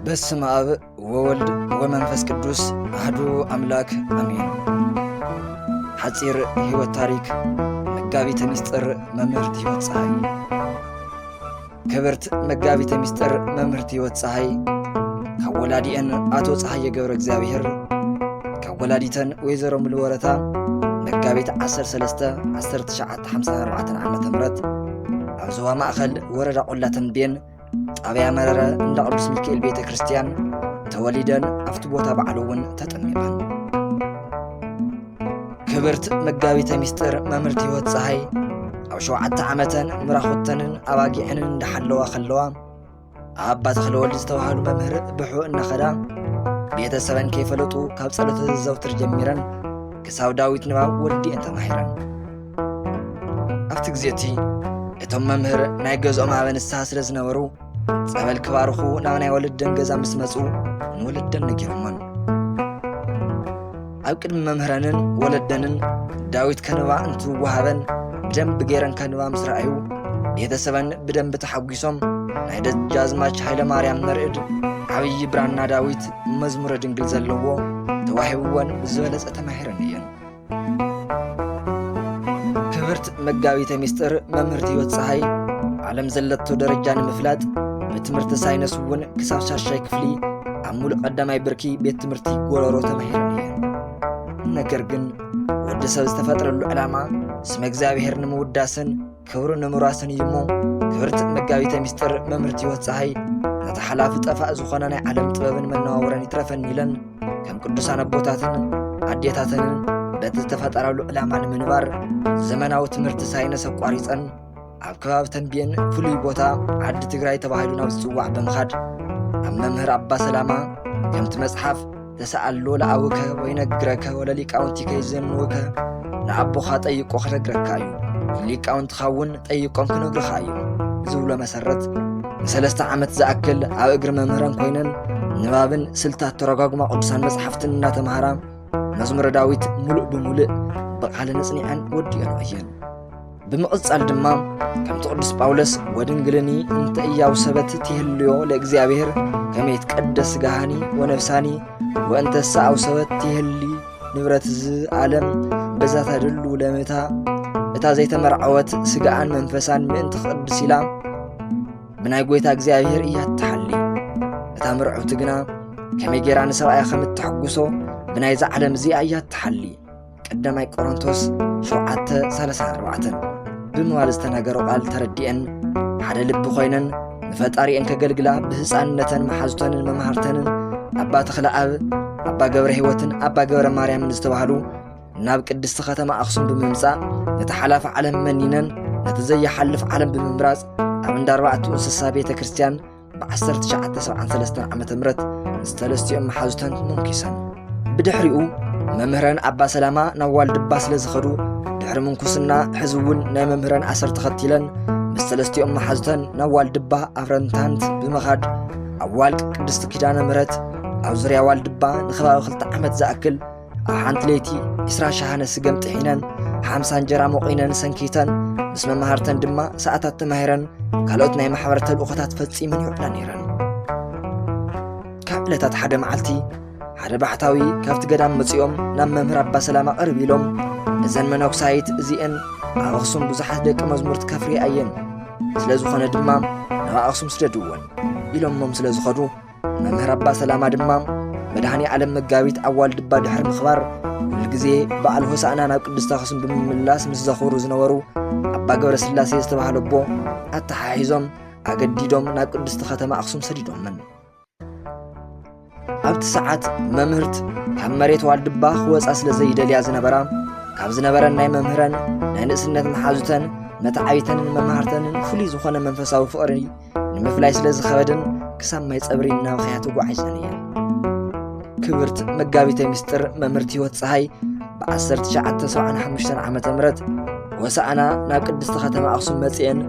በስመ አብ ወወልድ ወመንፈስ ቅዱስ አሐዱ አምላክ አሜን። ሐፂር ሕይወት ታሪክ መጋቢተ ምስጢር መምህርት ሕይወት ፀሐይ። ክብርት መጋቢተ ምስጢር መምህርት ሕይወት ፀሐይ ከወላዲአን አቶ ፀሐየ ገብረ እግዚአብሔር ከወላዲተን ወይዘሮ ምልወረታ መጋቢት 13 1954 ዓመተ ምህረት ኣብ ዞባ ማእኸል ወረዳ ቆላ ተንቤን ጣብያ መረረ እንዳ ቅዱስ ሚካኤል ቤተ ክርስቲያን ተወሊደን ኣብቲ ቦታ በዓሉውን ተጠሚቐን። ክብርት መጋቢተ ምስጢር መምህርት ሕይወት ፀሐይ ኣብ 7 ዓመተን ምራኹተንን ኣባጊዕንን እንዳሓለዋ ከለዋ ኣባ ተክለወልድ ዝተባሃሉ መምህር ብሑ እናኸዳ ቤተሰበን ከይፈለጡ ካብ ጸሎት ዘዘውትር ጀሚረን ክሳብ ዳዊት ንባብ ወዲአን ተማሂረን። ኣብቲ ግዜ እቲ እቶም መምህር ናይ ገዝኦም ኣበ ንስሓ ስለ ዝነበሩ ጸበል ክባርኹ ናብ ናይ ወለደን ገዛ ምስ መፁ ንወለደን ነጊሮሞን። ኣብ ቅድሚ መምህረንን ወለደንን ዳዊት ከንባ እንትወሃበን ብደንቢ ገይረን ከንባ ምስ ረኣዩ ቤተሰበን ብደንቢ ተሓጒሶም ናይ ደጃዝማች ሃይለ ማርያም መርዕድ ዓብዪ ብራና ዳዊት መዝሙረ ድንግል ዘለዎ ተዋሂብዎን ብዝበለጸ ተማሂረን እየን። ክብርት መጋቢተ ምስጢር መምህርት ሕይወት ፀሐይ ዓለም ዘለቶ ደረጃ ንምፍላጥ ብትምህርቲ ሳይንስ እውን ክሳብ 6ይ ክፍሊ ኣብ ሙሉእ ቀዳማይ ብርኪ ቤት ትምህርቲ ጎረሮ ተማሂረን እየን። ነገር ግን ወዲ ሰብ ዝተፈጥረሉ ዕላማ ስመ እግዚአብሔር ንምውዳስን ክብሩ ንምራስን እዩ እሞ ክብርት መጋቢተ ምስጢር መምህርት ሕይወት ፀሐይ ነቲ ሓላፊ ጠፋእ ዝኾነ ናይ ዓለም ጥበብን መነዋውረን ይትረፈን ኢለን ከም ቅዱሳን ኣቦታትን ኣዴታትን በቲ ዝተፈጠረሉ ዕላማ ንምንባር ዘመናዊ ትምህርቲ ሳይንስ ኣቋሪፀን ኣብ ከባቢ ተንቤን ፍሉይ ቦታ ዓዲ ትግራይ ተባሂሉ ናብ ዝፅዋዕ ብምኻድ ኣብ መምህር ኣባ ሰላማ ከምቲ መጽሓፍ ተሰኣሎ ለኣውከ ወይነግረከ ወለሊቃውንቲ ከይዘንውከ ንኣቦኻ ጠይቆ ክነግረካ እዩ ሊቃውንትኻ እውን ጠይቆም ክነግርኻ እዩ ዝብሎ መሰረት ን3 ዓመት ዝኣክል ኣብ እግሪ መምህረን ኮይነን ንባብን ስልታት ተረጓጉማ ቅዱሳን መጽሓፍትን እናተምሃራ መዝሙረ ዳዊት ሙሉእ ብሙሉእ ብቓል ነጽኒዐን ወዲአን እየን። ብምቕጻል ድማ ከምቲ ቅዱስ ጳውሎስ ወድንግልኒ እንተ እያው ሰበት ትህልዮ ለእግዚአብሔር ከመይ ትቀደስ ስጋሃኒ ወነፍሳኒ ወእንተ ሰአው ሰበት ትህሊ ንብረት ዓለም በዛ ተድሉ ለምታ እታ ዘይተመርዓወት ስጋኣን መንፈሳን ምእንቲ ትቅድስ ኢላ ብናይ ጎይታ እግዚአብሔር እያ ትሓሊ እታ ምርዑት ግና ከመይ ጌራ ንሰብኣያ ከም እትሕጉሶ ብናይ ዓለም እዚኣ እያ ትሓሊ ቀዳማይ ቆሮንቶስ 7:34 ብምባል ዝተናገሮ ቃል ተረዲአን ሓደ ልቢ ኮይነን ንፈጣሪአን ከገልግላ ብህፃንነተን መሓዙተንን መምሃርተንን ኣባ ተክለ ኣብ ኣባ ገብረ ሕይወትን ኣባ ገብረ ማርያምን ዝተባሃሉ ናብ ቅድስቲ ከተማ ኣክሱም ብምምፃእ ነቲ ሓላፊ ዓለም መኒነን ነቲ ዘየሓልፍ ዓለም ብምምራፅ ኣብ እንዳ 4 እንስሳ ቤተ ክርስቲያን ብ1973 ዓመተ ምህረት ዝተለስቲኦም መሓዙተን መንኪሰን። ብድሕሪኡ መምህረን ኣባ ሰላማ ናብ ዋልድባ ስለ ዝኸዱ ድሕሪ ምንኩስና ሕዝውን ናይ መምህረን ኣሰር ተኸቲለን ምስ ሰለስቲኦም መሓዙተን ናብ ዋልድባ ኣፍረንታንት ብምኻድ ኣብ ዋልቅ ቅድስቲ ኪዳነ ምህረት ኣብ ዙርያ ዋልድባ ንኸባቢ 2 ዓመት ዝኣክል ኣብ ሓንቲ ለይቲ 20 ሻሃነ ስገም ጥሒነን 50 እንጀራ መቑነን ሰንኪተን ምስ መምሃርተን ድማ ሰዓታት ተማሂረን ካልኦት ናይ ማሕበር ተልእኾታት ፈጺመን ይውዕላ ነይረን። ካብ ዕለታት ሓደ መዓልቲ ሓደ ባሕታዊ ካብቲ ገዳም መጺኦም ናብ መምህር ኣባ ሰላማ ቅርብ ኢሎም እዘን መነኩሳይት እዚአን ኣብ ኣክሱም ብዙሓት ደቂ መዝሙርት ከፍርያ እየን ስለ ዝኾነ ድማ ናብ ኣክሱም ስደድዎን ኢሎሞም ስለ ዝኸዱ መምህር ኣባ ሰላማ ድማ መድኃኒ ዓለም መጋቢት ኣብ ዋልድባ ድሕሪ ምኽባር ኩሉ ግዜ በዓል ሆሳዕና ናብ ቅድስቲ ኣክሱም ብምምላስ ምስ ዘኽብሩ ዝነበሩ ኣባ ገብረ ስላሴ ዝተባሃሉ ኣቦ ኣተሓሒዞም ኣገዲዶም ናብ ቅድስቲ ከተማ ኣክሱም ሰዲዶመን። ኣብቲ ሰዓት መምህርት ካብ መሬት ዋልድባ ክወፃ ስለ ዘይደልያ ዝነበራ ካብ ዝነበረን ናይ መምህረን ናይ ንእስነት መሓዙተን መታዓቢተንን መምሃርተንን ፍሉይ ዝኾነ መንፈሳዊ ፍቕሪ ንምፍላይ ስለ ዝኸበድን ክሳብ ማይ ፀብሪ ናብ ኸያቱ ጓዓይዘን እየን። ክብርት መጋቢተ ምስጢር መምህርት ሕይወት ፀሐይ ብ1975 ዓመተ ምህረት ሆሳዕና ናብ ቅድስቲ ከተማ ኣክሱም መጺአን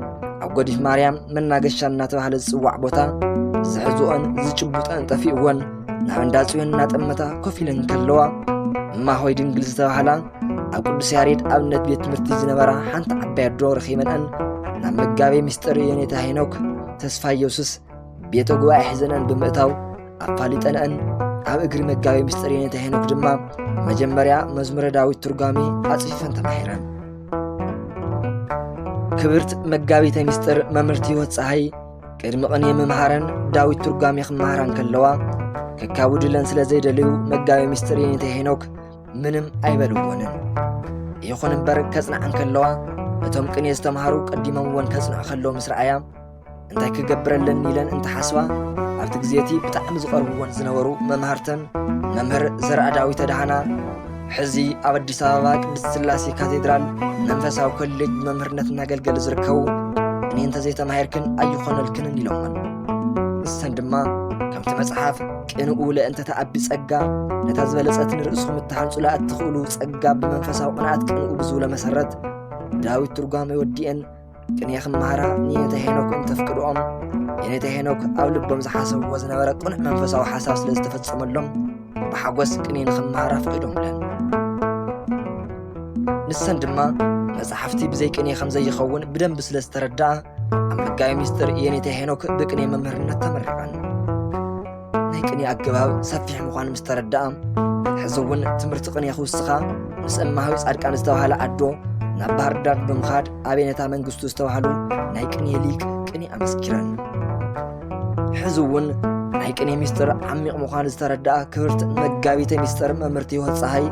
ኣብ ጎዲፍ ማርያም መናገሻ እናተባሃለ ዝፅዋዕ ቦታ ዝሕዝኦን ዝጭቡጠን ጠፊእዎን ናብ እንዳ ጽዮን እናጠመታ ኮፍ ኢለን ከለዋ እማሆይ ድንግል ዝተባሃላ ኣብ ቅዱስ ያሬድ ኣብነት ቤት ትምህርቲ ዝነበራ ሓንቲ ዓባይ ኣዶ ረኺበንአን ናብ መጋቤ ምስጢር የኔታ ሄኖክ ተስፋ ኢየሱስ ቤተ ጉባኤ ሒዘነን ብምእታው ኣፋሊጠንአን ኣብ እግሪ መጋቢ ምስጢር የኔታ ሄኖክ ድማ መጀመርያ መዝሙረ ዳዊት ትርጓሜ ኣጽፊፈን ተማሂረን። ክብርት መጋቢተ ምስጢር መምህርቲ ህይወት ፀሃይ ቅድሚ ቅኔ ምምሃረን ዳዊት ትርጓሜ ክመሃራን ከለዋ ከካውድለን ስለ ዘይደልዩ መጋቢ ምስጢር የኔታ ሄኖክ ምንም ኣይበልዎንን። ይኹን እምበር ከጽንዐን ከለዋ እቶም ቅኔ ዝተምሃሩ ቀዲሞምዎን ከጽንዑ ከለዉ ምስ ረኣያ እንታይ ክገብረለን ኢለን እንተሓስባ ኣብቲ ግዜቲ ብጣዕሚ ዝቐርብዎን ዝነበሩ መምሃርተን መምህር ዘርአ ዳዊት ኣድሃና ሕዚ ኣብ ኣዲስ ኣበባ ቅድስት ሥላሴ ካቴድራል መንፈሳዊ ኮሌጅ መምህርነት እናገልገሉ ዝርከቡ እኔ እንተዘይተማሂርክን ኣይኾነልክንን ኢሎምን። ንሰን ድማ ከምቲ መጽሓፍ ቅንኡ ለእንተ ተኣቢ ጸጋ ነታ ዝበለጸት ንርእስኹም እተሃንጹላ እትኽእሉ ጸጋ ብመንፈሳዊ ቅንዓት ቅንኡ ብዝብሎ መሰረት ዳዊት ትርጓሜ ወዲአን ቅኔ ክመሃራ ንየኔታ ሄኖክ እንተፍቅድኦም የኔታ ሄኖክ ኣብ ልቦም ዝሓሰብዎ ዝነበረ ቁኑዕ መንፈሳዊ ሓሳብ ስለ ዝተፈጸመሎም ብሓጎስ ቅኔ ንክመሃራ ፈቒዶምለን። ንሰን ድማ መጽሓፍቲ ብዘይ ቅኔ ከም ዘይኸውን ብደንቢ ስለ ዝተረድኣ ኣብ መጋቢ ምስጢር የኔታ ሄኖክ ብቅኔ መምህርነት ተመሪቐን። ናይ ቅኔ ኣገባብ ሰፊሕ ምዃኑ ምስ ተረድኣ ሕዚ እውን ትምህርቲ ቅኔ ክውስኻ ምስ እማሃዊ ጻድቃን ዝተባሃለ ኣዶ ናብ ባህር ዳር ብምኻድ ኣብ የኔታ መንግስቱ ዝተባሃሉ ናይ ቅኔ ሊቅ ቅኔ ኣመስኪረን። ሕዚ እውን ናይ ቅኔ ምስጢር ዓሚቕ ምዃኑ ዝተረድኣ ክብርት መጋቢተ ምስጢር መምህርቲ ህይወት ፀሃይ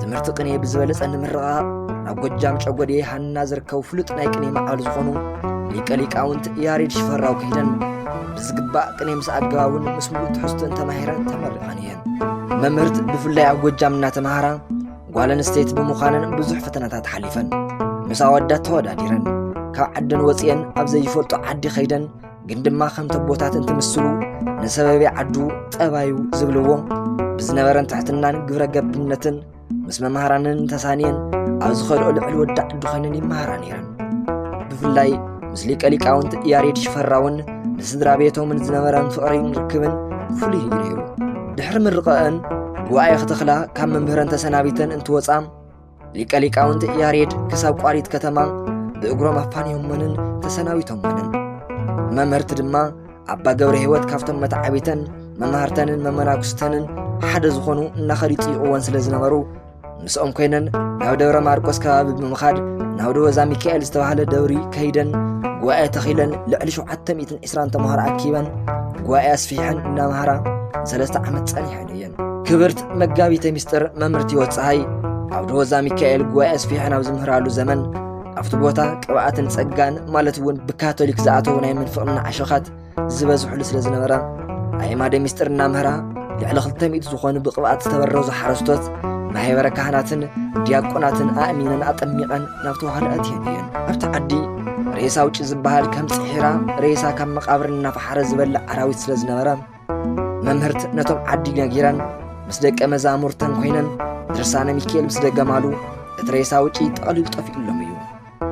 ትምህርቲ ቅኔ ብዝበለጸ ንምርቓቕ ናብ ጎጃም ጨጎዴ ሃና ዝርከቡ ፍሉጥ ናይ ቅኔ መዓል ዝኾኑ ሊቀ ሊቃውንት ያሬድ ሽፈራው ከይደን ብዝግባእ ቅኔ ምስ ኣገባቡን ምስ ሙሉእ ትሕዝቶን ተማሂረን ተመሪቐን እየን። መምህርት ብፍላይ ኣብ ጎጃም እናተምሃራ ጓል ኣንስተይቲ ብምዃነን ብዙሕ ፈተናታት ሓሊፈን ምስ ኣወዳት ተወዳዲረን ካብ ዓደን ወፂአን ኣብ ዘይፈልጦ ዓዲ ኸይደን ግን ድማ ከም ተቦታት እንትምስሉ ንሰበቤ ዓዱ ጠባዩ ዝብልዎ ብዝነበረን ትሕትናን ግብረ ገብነትን ምስ መምሃራንን ተሳንየን ኣብ ዝኸልኦ ልዕሊ ወዲ ዓዱ ኾይነን ይመሃራ ነይረን። ብፍላይ ምስ ሊቀ ሊቃውንት ያሬድ ሽፈራውን ንስድራ ቤቶምን ዝነበረን ፍቕርን ርክብን ፍሉይ እዩ ነይሩ። ድሕሪ ምርቐአን ጉባኤ ክትኽላ ካብ መምህረን ተሰናቢተን እንትወፃ ሊቀ ሊቃውንት ያሬድ ክሳብ ቋሪት ከተማ ብእግሮም ኣፋንዮመንን ተሰናቢቶመንን። መምህርቲ ድማ ኣባ ገብረ ህይወት ካብቶም መታዓቢተን መምሃርተንን መመናኩስተንን ሓደ ዝኾኑ እናኸዱ ይጥይቕዎን ስለ ዝነበሩ ምስኦም ኮይነን ናብ ደብረ ማርቆስ ከባቢ ብምኻድ ናብ ደወዛ ሚካኤል ዝተባሃለ ደብሪ ከይደን ጉባኤ ተኺለን ልዕሊ 720 ተምሃሮ ኣኪበን ጉባኤ ኣስፊሐን እናምሃራ 3 ዓመት ጸኒሐን እየን። ክብርት መጋቢተ ምስጢር መምህርቲ ህይወት ፀሃይ ኣብ ደወዛ ሚካኤል ጉባኤ ኣስፊሐን ኣብ ዝምህራሉ ዘመን ኣብቲ ቦታ ቅብኣትን ጸጋን ማለት እውን ብካቶሊክ ዝኣተዉ ናይ ምንፍቕና ዓሸኻት ዝበዝሕሉ ስለ ዝነበረ ኣእማደ ምስጢር እናምህራ ልዕሊ 200 ዝኾኑ ብቅብኣት ዝተበረዙ ሓረስቶት ማሕበረ ካህናትን ዲያቆናትን ኣእሚነን ኣጠሚቐን ናብ ተዋህዶ ኣትየን እየን። ኣብቲ ዓዲ ሬሳ ውጪ ዝበሃል ከም ጽሒራ ሬሳ ካብ መቃብር እናፈሓረ ዝበልዕ ኣራዊት ስለ ዝነበረ መምህርት ነቶም ዓዲ ነጊረን ምስ ደቀ መዛሙርተን ኮይነን ድርሳነ ሚካኤል ምስ ደገማሉ እቲ ሬሳ ውጪ ጠቕሊሉ ጠፊኡሎም እዩ።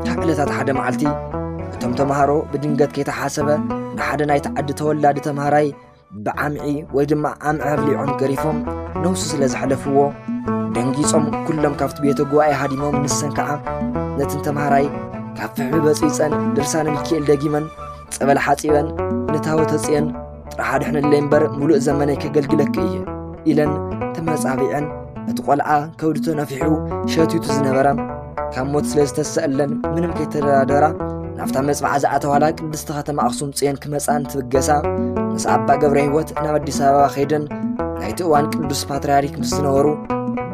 ካብ ዕለታት ሓደ መዓልቲ እቶም ተምሃሮ ብድንገት ከይተሓሰበ ንሓደ ናይቲ ዓዲ ተወላዲ ተምሃራይ ብዓምዒ ወይ ድማ ዓምዒ ኣብሊዖም ገሪፎም ነውሱ ስለ ዝሓለፍዎ ደንጊጾም ኩሎም ካብቲ ቤተ ጉባኤ ሃዲሞም ንሰን ከዓ ነትን ተምሃራይ ካብ ፍሕሚ በፂፀን ድርሳነ ሚካኤል ደጊመን ጸበል ሓጺበን ንታወት ተጽየን ጥራሕ ድሕንለይ እምበር ሙሉእ ዘመነይ ከገልግለክ እየ ኢለን ተመጻቢዐን እቲ ቆልዓ ከውድቶ ነፊሑ ሸቲቱ ዝነበረ ካብ ሞት ስለ ዝተሰአለን ምንም ከይተደራደራ ናብታ መጽባዕ ዝኣተዋላ ቅድስቲ ከተማ ኣኽሱም ጽዮን ክመጻን ትብገሳ ምስ ኣባ ገብረ ህይወት ናብ ኣዲስ ኣበባ ኸይደን ናይቲ እዋን ቅዱስ ፓትርያርክ ምስ ዝነበሩ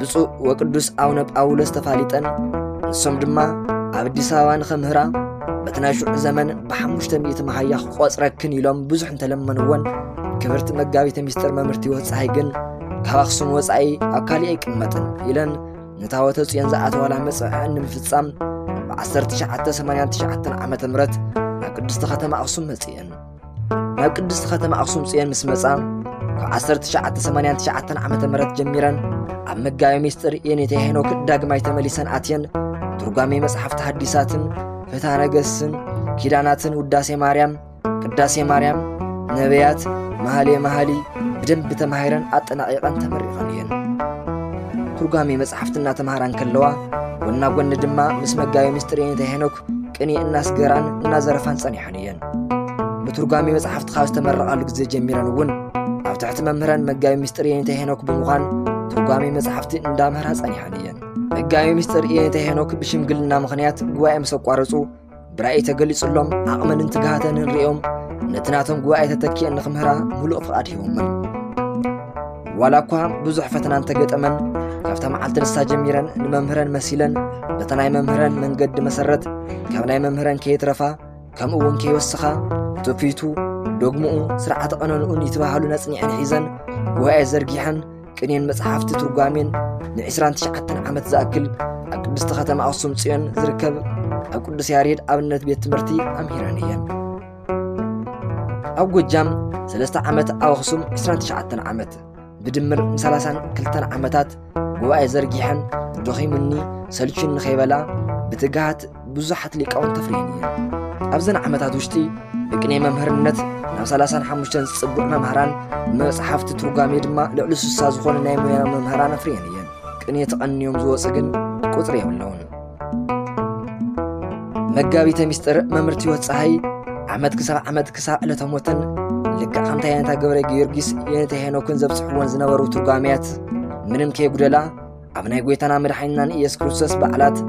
ብፁዕ ወቅዱስ ኣቡነ ጳውሎስ ተፋሊጠን ንሶም ድማ ኣብ ኣዲስ ኣበባ ንኸምህራ በቲ ናይ ሽዑ ዘመን ብ500 መሃያ ክቆፅረክን ኢሎም ብዙሕ እንተለመንዎን ክብርቲ መጋቢተ ምስጢር መምህርቲ ህይወት ፀሃይ ግን ካብ ኣኽሱም ወፃኢ ኣብ ካሊእ ኣይቅመጥን ኢለን ንታወተ ጽዮን ዝኣተዋላ መጽባዕን ንምፍጻም ብ1989 ዓመተ ምህረት ናብ ቅድስቲ ከተማ ኣኽሱም መጽአን። ናብ ቅድስቲ ከተማ ኣኽሱም ጽዮን ምስ መጻ ካብ 1989 ዓመተ ምህረት ጀሚረን ኣብ መጋቢ ምስጢር የኔታ ሄኖክ ዳግማይ ተመሊሰን ኣትየን ትርጓሜ መጽሓፍቲ ሐዲሳትን ፍትሐ ነገሥትን ኪዳናትን ውዳሴ ማርያም ቅዳሴ ማርያም ነቢያት መኃልየ መኃልይ ብደንብ ተማሂረን ኣጠናቂቐን ተመሪቐን እየን። ትርጓሜ መጽሓፍትና ተምሃራን ከለዋ ጎና ጎኒ ድማ ምስ መጋቢ ምስጢር የኔታ ሄኖክ ቅኔ እናስገራን እናዘረፋን ጸኒሐን እየን። ብትርጓሜ መጽሓፍቲ ካብ ዝተመረቓሉ ግዜ ጀሚረን እውን ኣብ تحت ممهران مجاوي مستر ينتهي هناك بمغان ترجمي مصحفتي اندامها صنيحانيا مجاوي مستر ينتهي هناك بشمقلنا مخنيات جواي مسوق وارصو برأي تقلص لهم عقمن انتقاهاتن الريوم نتناتهم جواي تتكي ان خمهرا ملؤ فقادهم من ولا كوام بزح فتنان تقت أمن كافتا معالت نسا جميرا لممهران مسيلا بتناي ممهران من قد مسرت كابناي ممهران كي يترفا كم أون كي وسخا توفيتو دوغمو سرعة قانون يتباهلو نسني عن حيزان جواي زرقيحان كنين مصحفت ترقامين نعسران تشعتن عمت زاكل أقدس تختم أصوم تسيان زركب أقدس ياريد أبنت بيت مرتي أمهرانيا أو جام سلسة عمت أو خصوم عسران تشعتن عمت بدمر مسلسان كلتن عمتات جواي زرقيحان دخيمني سلشن خيبلا بتجاهت بزحت لقاون تفرينيا أبزن عمتات وشتي بكني ممهرنت نفسلاسان حمشتن صبع ممهران مصحفت ترجمي دما لعلس الساز خون نايميا ممهران فرينيا كني تقنيوم زوسقن قطر يملون مجاوي تمستر ممرتي وتصحي عمد كسا لتموتن لك خمتا ينتا قبري جيورجيس ينتا هنوكن زبصحوان زنورو ترجميات منم كي قدلا أبناي قويتنا مدحينان إيس كروسس بعلات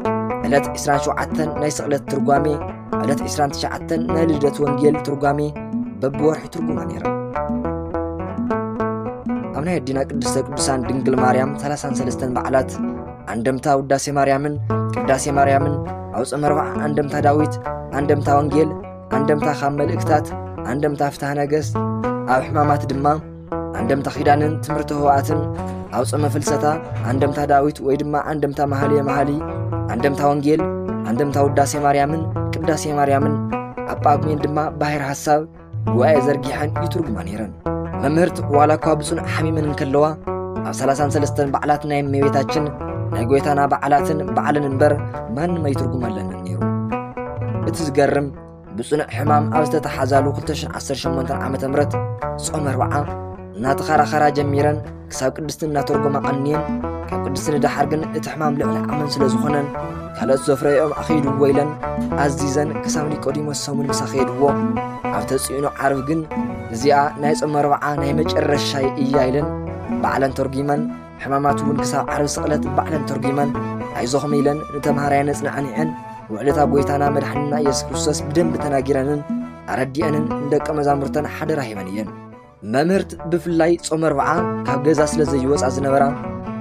ألات إسران شوعتن نايس غلط ترجمي ألات إسران تشعتن نالجدت وانجيل ترجمي ببورح ترجمانيرا أبناي الدينا قدسان دنقل مريم ثلاثان سلستن بعلات عندمتا وداسي مريمن قداسي مريمن أوس أمربع عندمتا داويت عندمتا وانجيل عندمتا خامل إكتات عندمتا فتح نجس أو حمامات دمام عندمتا خيدانن تمرته وقاتن أوس أم فلسطة عندمتا داويت ويدما عندمتا مهالي عندمتا وانجيل عندمتا وداسي مريمن قداسي مريمن أباقمين دما باهر حساب وآي زرقيحان يترجمانيرن ممهرت ولا كابسون حميمن انكلوا أو سلاسان سلستن بعلات نايم ميويتاتشن نايقويتانا بعلاتن بعلن انبر من ما يترجمان لنا نيرو اتزقرم بسون حمام أوستة حزالو كلتشن 18 عامة مرت صوم 4 ناتخارا خارا جميرا كساب قدستن ناترجم قنين كاب قدستن دحرجن اتحمام لعلى عمل سلازخنن كالات زفريهم أخيدو ويلن عزيزا كسام نيكوديموس سومن مساخيدو أو تسعينو عارف جن زيا نايس أم 4 نايمج الرشاي إيايلن بعلن ترجمان حماماتون كساب عارف سقلت بعلن ترجمان عايزهم يلن نتمهرين نعنيعن وعلتا بويتانا مدحنا يسكروسس بدن بتناجرانن أرديانن ندك مزامرتن حد راهيمانيين ممرت بفلاي صوم 4 كاب جزا سلازي وص ازنبرا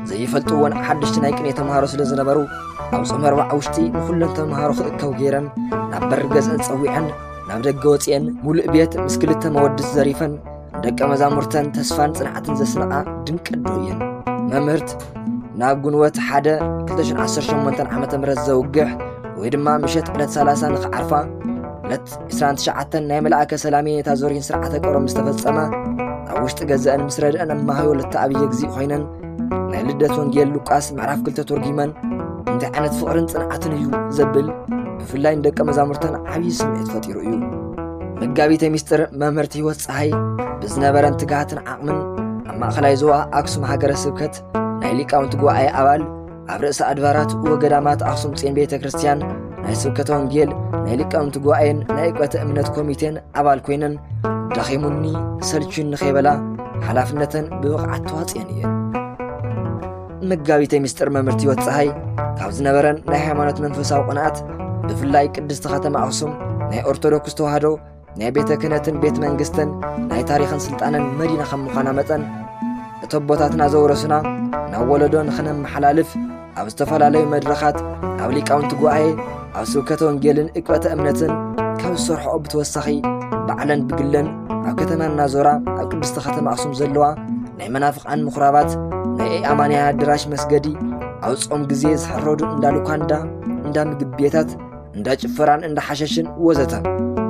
زي فلطون حدشت نايقن يتمهارو سلازنبرو أو صوم 4 وشتي نخلن تمهارو خدكو جيرن نبر جزا نصويعن نبدأ جوتين ملء بيت مسكلت مودس زريفن ندك مزامرتن تسفان صنعتن زسنعا دنك الدوين ممرت نابقنوات حدا كلتشن 18 عامة مرز زوجح ويدما مشت على 30 عرفة لت إسران تشعتن نايم العاكة سلامي تازورين سرعة قرم مستفزمة أوشت جزاء مسرد أنا ما هو للتعبي يجزي خينا نالدت ونجيل لوكاس معرف كلتا ترجمان انت عنت فقرن صنعتن يو زبل بفلاي ندك مزامرتن عبي سمعت فتيرو يو مقابي تميستر ممرتي وصحي بزنبرن تقاتن عقمن أما خلاي زوا أكسم حقر السبكت نايلي كاونت قوا أي أوال عبرس أدوارات وقدامات أخصم تين بيت كريستيان ناي سبكة وانجيل ناي لقاوم تقوائن ناي قوات أمنت كوميتين أبال كوينن دخيموني سلچن خيبلا حلافنتن بوقعات تواتيانيين مقابي تيمستر ممرتي واتساهي كابز نبرن ناي حيمانات منفسا وقناعات بفلاي قدس تخاتم أخصم ناي أرتودوكس توهادو ناي بيت كنتن بيت منقستن ناي تاريخن سلطانن مدينة خمخانامتن تبوتاتنا زورسنا ناولدون خنم محلالف أو استفال علي مدرخات أو ليك أو تقوعي أو سوكة وانجيلن إقوات أمنتن كاو الصرح أو بتوسخي بعلن بقلن أو كتمان نازورا أو كبست ختم أخصم زلوا ناي منافق عن مخرابات ناي أمانيا دراش مسجدي أو صوم جزيز حرود اندالو كاندا اندا مقبيتات اندا جفران اندا حشاشن وزتا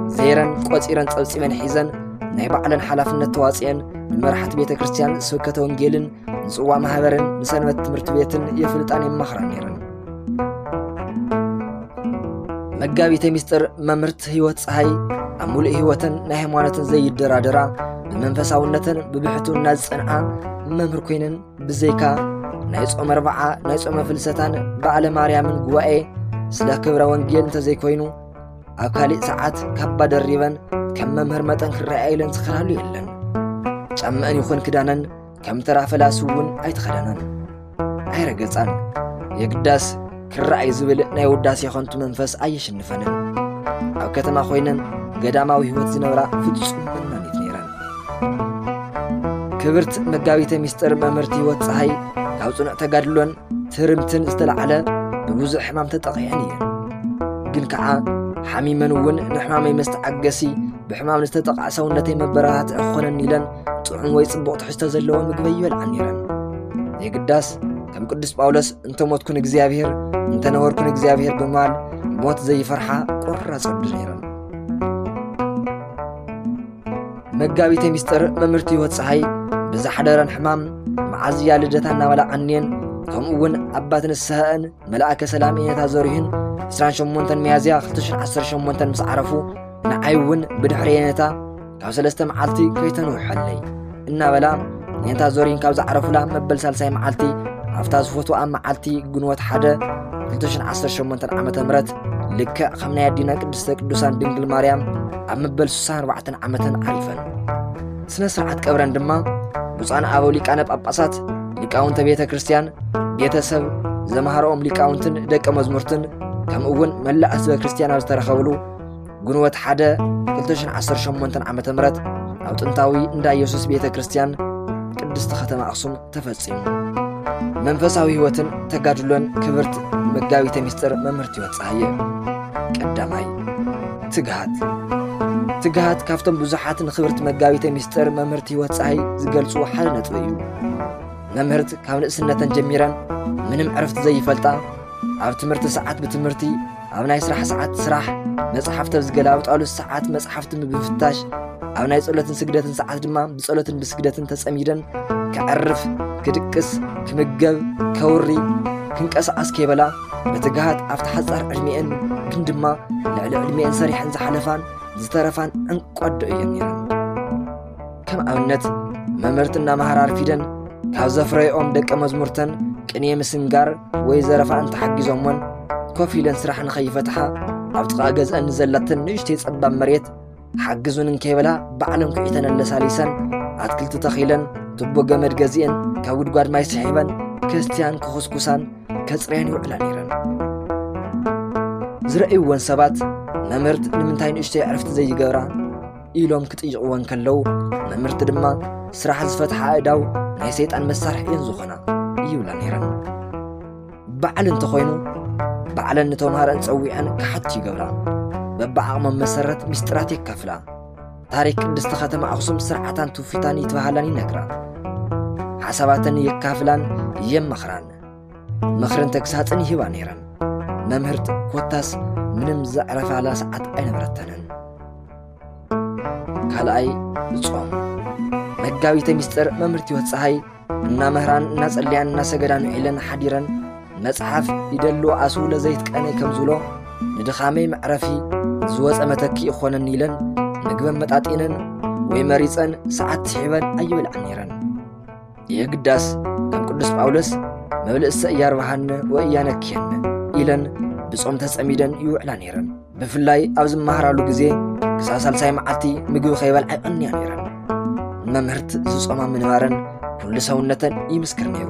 زيران قوات إيران تقلسيمن حيزان ناي بعلن حلافن التواصيان مرحت بيت كريستيان سوكة وانجيلن نصوا مهابرن نسانوات تمرتبيتن يفلطان يمخران نيرن مقابي تميستر ممرت هيوت صحي أمول هيوتن ناهموانتن زي الدرادرا بمنفساونتن ببحثو الناز صنعا ممر كوينن بزيكا نايس أم 4 نايس أم فلستان بعل ماريامن قوائي سلا كبرا وانجيل انتزي كوينو أو كالي ساعات كبا دريبن كم ممهر متن كرائيلن سخرالو يلن ጫምአን ይኹን ክዳነን ከም ተራ ፈላሲ እውን ኣይተኸደነን ኣይረገፃን የግዳስ ክረኣይ ዝብል ናይ ውዳሴ ኸንቱ መንፈስ ኣይሽንፈንን ኣብ ከተማ ኮይነን ገዳማዊ ህይወት ዝነበራ ፍጹም መናኒት ነይረን ክብርት መጋቢተ ሚስጥር መምህርቲ ህይወት ፀሃይ ካብ ጽኑዕ ተጋድሎን ትርምትን ዝተለዓለ ብብዙሕ ሕማም ተጠቂዐን እየን ግን ከዓ ሓሚመን እውን ንሕማመይ መስተዓገሲ ብሕማም ዝተጠቕዐ ሰውነተይ መበረታት እኾነን ኢለን ጥዑም ወይ ጽቡቕ ትሕዝቶ ዘለዎ ምግቢ ይበልዓን ነይረን የግዳስ ከም ቅዱስ ጳውሎስ እንተሞትኩን እግዚአብሔር እንተነበርኩን እግዚአብሔር በማል ሞት ዘይፈርሓ ቆራጽ ወዲ ነይረን መጋቢተ ሚስጥር መምህርቲ ህይወት ፀሃይ ብዝሓደረን ሕማም መዓዝያ ልደታ እናበላዓንየን ከምኡውን ኣባት ንስሐአን መልኣከ ሰላም እየታ ዘሪሁን 28 ሚያዝያ 2018 ምስ ዓረፉ ንዓይ እውን ብድሕሪ የነታ ካብ 3 መዓልቲ ከይተንውሐለይ እናበላ የነታ ዘሪሁን ካብ ዝዓረፉላ መበል ሳልሳይ መዓልቲ ኣፍታ ዝፈትዋ መዓልቲ ግንቦት 1 2018 ዓመተ ምህረት ልክዕ ከም ናይ ኣዲና ቅድስተ ቅዱሳን ድንግል ማርያም ኣብ መበል 64 ዓመተን ዓሪፈን ስነ ስርዓት ቀብረን ድማ ብፁዓን ኣበው ሊቃነ ጳጳሳት ሊቃውንተ ቤተ ክርስቲያን ቤተሰብ ዘመሃሮም ሊቃውንትን ደቀ መዝሙርትን ከምኡውን መላእ ህዝበ ክርስቲያን ኣብ ዝተረኸብሉ ግንቦት 1 2018 ዓመተ ምህረት ኣብ ጥንታዊ እንዳ ኢየሱስ ቤተ ክርስቲያን ቅድስቲ ከተማ ኣክሱም ተፈጺሙ መንፈሳዊ ህይወትን ተጋድሎን ክብርት መጋቢተ ሚስጥር መምህርቲ ህይወት ፀሃይ ቀዳማይ ትግሃት ካብቶም ብዙሓት ንክብርት መጋቢተ ሚስጥር መምህርቲ ህይወት ፀሃይ ዝገልጹ ሓደ ነጥቢ እዩ መምህርት ካብ ንእስነተን ጀሚረን ምንም ዕረፍቲ ዘይፈልጣ ኣብ ትምህርቲ ሰዓት ብትምህርቲ ኣብ ናይ ስራሕ ሰዓት ስራሕ መጽሓፍቲ ዝገላብጣሉ ሰዓት መጽሓፍቲ ብምፍታሽ ኣብ ናይ ጸሎትን ስግደትን ሰዓት ድማ ብጸሎትን ብስግደትን ተጸሚደን ክዕርፍ ክድቅስ ክምገብ ከውሪ ክንቀሳቀስ ከይበላ በትግሃት ኣብቲ ሓጻር ዕድሜአን ግን ድማ ልዕሊ ዕድሜአን ሰሪሐን ዝሓለፋን ዝተረፋን እንቋዶ እየን ነይረን ከም ኣብነት መምህርትና ማህራር ፊደን ካብ ዘፍረዮኦም ደቀ መዝሙርተን ቅኔ ምስንጋር ወይ ዘረፋ እንተሓጊዞሞን ኮፍ ኢለን ስራሕ ንኸይፈትሓ ኣብ ጥቓ ገዝአን ዘለተን ንእሽተይ ጸባብ መሬት ሓግዙንን ከይበላ ባዕለን ኩዒተን ኣለሳሊሰን ኣትክልቲ ተኺለን ቱቦ ገመድ ገዚአን ካብ ጉድጓድ ማይ ስሒበን ከስትያን ክኹስኩሳን ከጽርያን ይውዕላ ነይረን ዝረአይወን ሰባት መምህርት ንምንታይ ንእሽተይ ዕረፍቲ ዘይገብራ ኢሎም ክጥይቕወን ከለዉ መምህርቲ ድማ ስራሕ ዝፈትሓ እዳው ናይ ሰይጣን መሳርሒ እየን ዝኾና ይብላ ነይረን በዓል እንተኾይኑ ባዕለን ንተምሃረን ፀዊዐን ክሓቲ ይገብራ በብዓቕሞም መሰረት ምስጢራት የካፍላ ታሪክ ቅድስቲ ከተማ ኣክሱም ስርዓታን ትውፊታን ይትባሃላን ይነግራ ሓሳባተን የካፍላን የመኽራን ምኽርን ተግሳጽን ይህባ ነይረን መምህርት ኮታስ ምንም ዘዕረፋላ ሰዓት ኣይነበረተንን ካልኣይ ጾም መጋቢተ ሚስጥር መምህርቲ ህይወት ፀሃይ እናምህራን እናጸልያን እናሰገዳን ዒለን ሓዲረን መጽሓፍ ይደሉ ኣሱ ለዘይትቀነይ ከም ዝብሎ ንድኻመይ መዕረፊ ዝወፀ መተኪ ይኾነን ኢለን ምግበን መጣጢነን ወይ መሪፀን ሰዓት ትሒበን ኣይብልዓን ነይረን የግዳስ ከም ቅዱስ ጳውሎስ መብልእሰ እያርባሃነ ወእያነክየነ ኢለን ብጾም ተጸሚደን ይውዕላ ነይረን ብፍላይ ኣብ ዝመሃራሉ ግዜ ክሳብ ሳልሳይ መዓልቲ ምግቢ ከይበልዓ ይቐንያ ነይረን መምህርት ዝጾማ ምንባረን ኩሉ ሰውነተን ይምስክር ነይሩ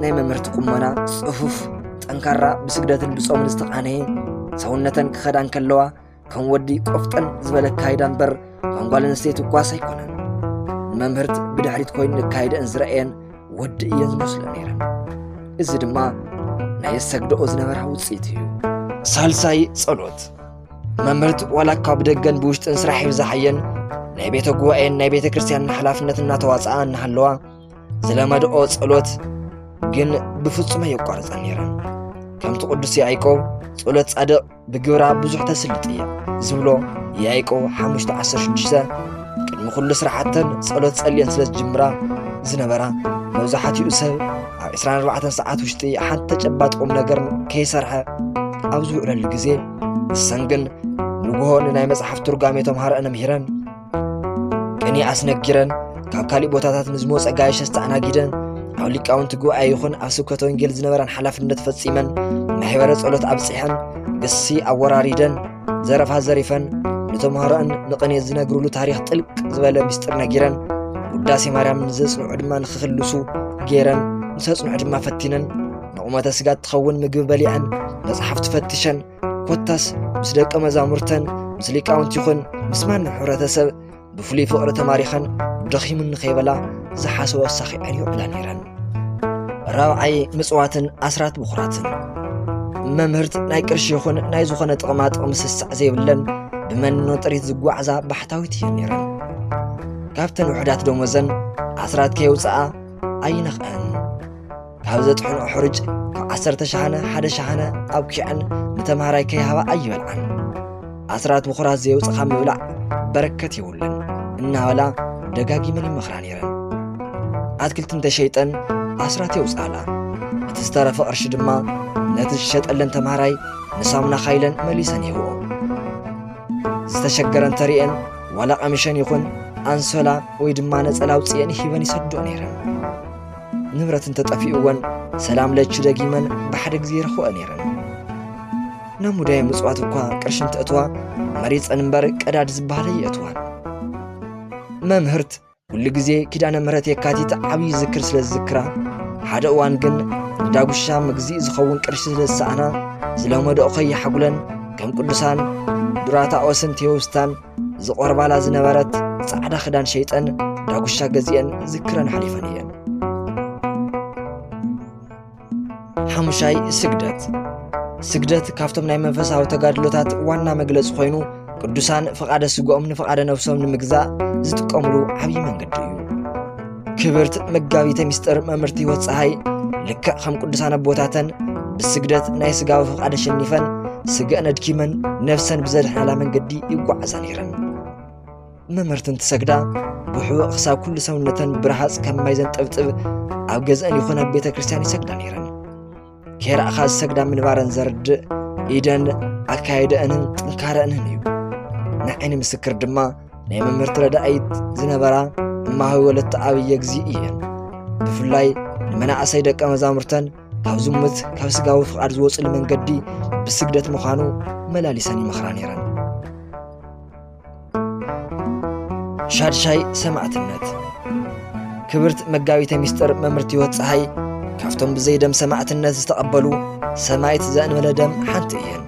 ናይ መምህርቲ ቁመና ጽፉፍ ጠንካራ ብስግደትን ብጾምን ዝተቃነየ ሰውነተን ክኸዳን ከለዋ ከም ወዲ ቆፍጠን ዝበለ ካይዳ እምበር ከም ጓል ኣንስተይቲ እኳስ ኣይኮነን መምህርት ብድሕሪት ኮይኑ ንካይደአን ዝረአየን ወዲ እየን ዝመስሎ ነይረን እዚ ድማ ናይ ሰግደኦ ዝነበራ ውፅኢት እዩ ሳልሳይ ጸሎት መምህርት ዋላ እኳ ብደገን ብውሽጥን ስራሕ ይብዛሓየን ናይ ቤተ ጉባኤን ናይ ቤተ ክርስቲያን ሓላፍነት እናተዋፅኣ እናሃለዋ ዝለመድኦ ጸሎት ግን ብፍጹም የቋርፀን ነይረን ከምቲ ቅዱስ ያዕቆብ ጸሎት ጻድቕ ብግብራ ብዙሕ ተስልጥ እያ ዝብሎ ያዕቆብ 5:16 ቅድሚ ኩሉ ስራሕተን ጸሎት ጸልየን ስለ ዝጅምራ ዝነበራ መብዛሕትኡ ሰብ ኣብ 24 ሰዓት ውሽጢ ሓንቲ ተጨባጥ ቁም ነገር ከይሰርሐ ኣብ ዝውዕለሉ ግዜ ንሰን ግን ንግሆ ንናይ መጽሓፍ ትርጓሜ ተምሃረአን ኣምሂረን ቅኔ ኣስነጊረን ካብ ካሊእ ቦታታት ንዝመፀ ጋይሽ ኣስተኣናጊደን ኣብ ሊቃውንቲ ጉባኤ ይኹን ኣብ ስብከተ ወንጌል ዝነበረን ሓላፍነት ፈጺመን ማሕበረ ጸሎት ኣብፅሐን ግሲ ኣወራሪደን ዘረፋ ዘሪፈን ንተምሃሮአን ንቅኔ ዝነግሩሉ ታሪክ ጥልቅ ዝበለ ምስጢር ነጊረን ውዳሴ ማርያም ዘጽንዑ ድማ ንኽኽልሱ ገይረን ንሰጽንዑ ድማ ፈቲነን ንቑመተ ስጋ ትኸውን ምግቢ በሊዐን መጽሓፍቲ ፈቲሸን ኮታስ ምስ ደቀ መዛሙርተን ምስ ሊቃውንቲ ይኹን ምስ ማንም ሕብረተሰብ ብፍሉይ ፍቕሪ ተማሪኸን ደኺሙን ንኸይበላ ዝሓሰቦ ኣሳኺዐን ይውዕላ ነይረን። ራብዓይ ምጽዋትን ኣስራት ብኹራትን መምህርት ናይ ቅርሺ ይኹን ናይ ዝኾነ ጥቕማ ጥቕሚ ስሳዕ ዘይብለን ብመንኖ ጥሪት ዝጓዕዛ ባሕታዊት እየን ነይረን። ካብተን ውሕዳት ደሞዘን ኣስራት ከየውፅኣ ኣይነኽአን። ካብ ዘጥሕንኦ ሕርጭ ካብ 10 ሸሓነ 1 ሸሓነ ኣብ ኪዕን ንተምሃራይ ከይሃባ ኣይበልዓን። ኣስራት ብኹራት ዘየውፅኻ ምብላዕ በረከት የብለን እናበላ ደጋጊመን ይመኽራ ነይረን። ኣትክልቲ እንተሸይጠን ኣስራት የውፅኣላ፣ እቲ ዝተረፈ ቅርሺ ድማ ነቲ ዝሸጠለን ተምሃራይ ንሳሙና ኻይለን መሊሰን ይህብኦ። ዝተሸገረ እንተሪአን ዋላ ቀሚሸን ይኹን ኣንሶላ ወይ ድማ ነፀላ ውፅአን ሂበን ይሰድኦ ነይረን። ንብረት እንተጠፊኡወን ሰላም ለች ደጊመን ብሓደ ግዜ ይረኽብኦ ነይረን። ናብ ሙዳየ ምጽዋት እኳ ቅርሺ እንትእትዋ መሪፀን እምበር ቀዳድ ዝበሃለ ይእትዋን። መምህርት ኩሉ ግዜ ኪዳነ ምሕረት የካቲት ዓብዪ ዝክር ስለ ዝዝክራ ሓደ እዋን ግን ንዳጉሻ መግዚእ ዝኸውን ቅርሺ ስለ ዝሰኣና ዝለመደኦ ከይሓጉለን ከም ቅዱሳን ዱራታኦስን ቴዎስታን ዝቖርባላ ዝነበረት ጻዕዳ ክዳን ሸይጠን ዳጉሻ ገዚአን ዝክረን ሓሊፈን እየን። ሓሙሻይ ስግደት። ስግደት ካብቶም ናይ መንፈሳዊ ተጋድሎታት ዋና መግለፂ ኮይኑ ቅዱሳን ፍቓደ ስግኦም ንፍቓደ ነፍሶም ንምግዛእ ዝጥቀምሉ ዓብዪ መንገዲ እዩ። ክብርት መጋቢተ ምስጢር መምህርቲ ህይወት ፀሃይ ልክዕ ከም ቅዱሳን ኣቦታተን ብስግደት ናይ ስጋዊ ፍቓደ ሸኒፈን ስግአን ኣድኪመን ነፍሰን ብዘድሕናላ መንገዲ ይጓዓዛ ነይረን። መምህርቲ እንትሰግዳ ብሕቡእ ክሳብ ኩሉ ሰውነተን ብረሃፅ ከም ማይ ዘንጠብጥብ ኣብ ገዝአን ይኹን ኣብ ቤተ ክርስቲያን ይሰግዳ ነይረን። ከይረኣኻ ዝሰግዳ ምንባረን ዘርድእ ኢደን ኣካይደአንን ጥንካረአንን እዩ። ንዓይኒ ምስክር ድማ ናይ መምህርቲ ረዳኢት ዝነበራ እማሆይ ወለተ ኣብየ እግዚእ እየን። ብፍላይ ንመናእሰይ ደቀ መዛሙርተን ካብ ዝሙት ካብ ስጋዊ ፍቓድ ዝወፅሉ መንገዲ ብስግደት ምዃኑ መላሊሰን ይመኽራ ነይረን። ሻድሻይ ሰማዕትነት። ክብርት መጋቢተ ምስጢር መምህርቲ ህይወት ፀሃይ ካብቶም ብዘይደም ሰማዕትነት ዝተቐበሉ ሰማይት ዘእንበለ ደም ሓንቲ እየን።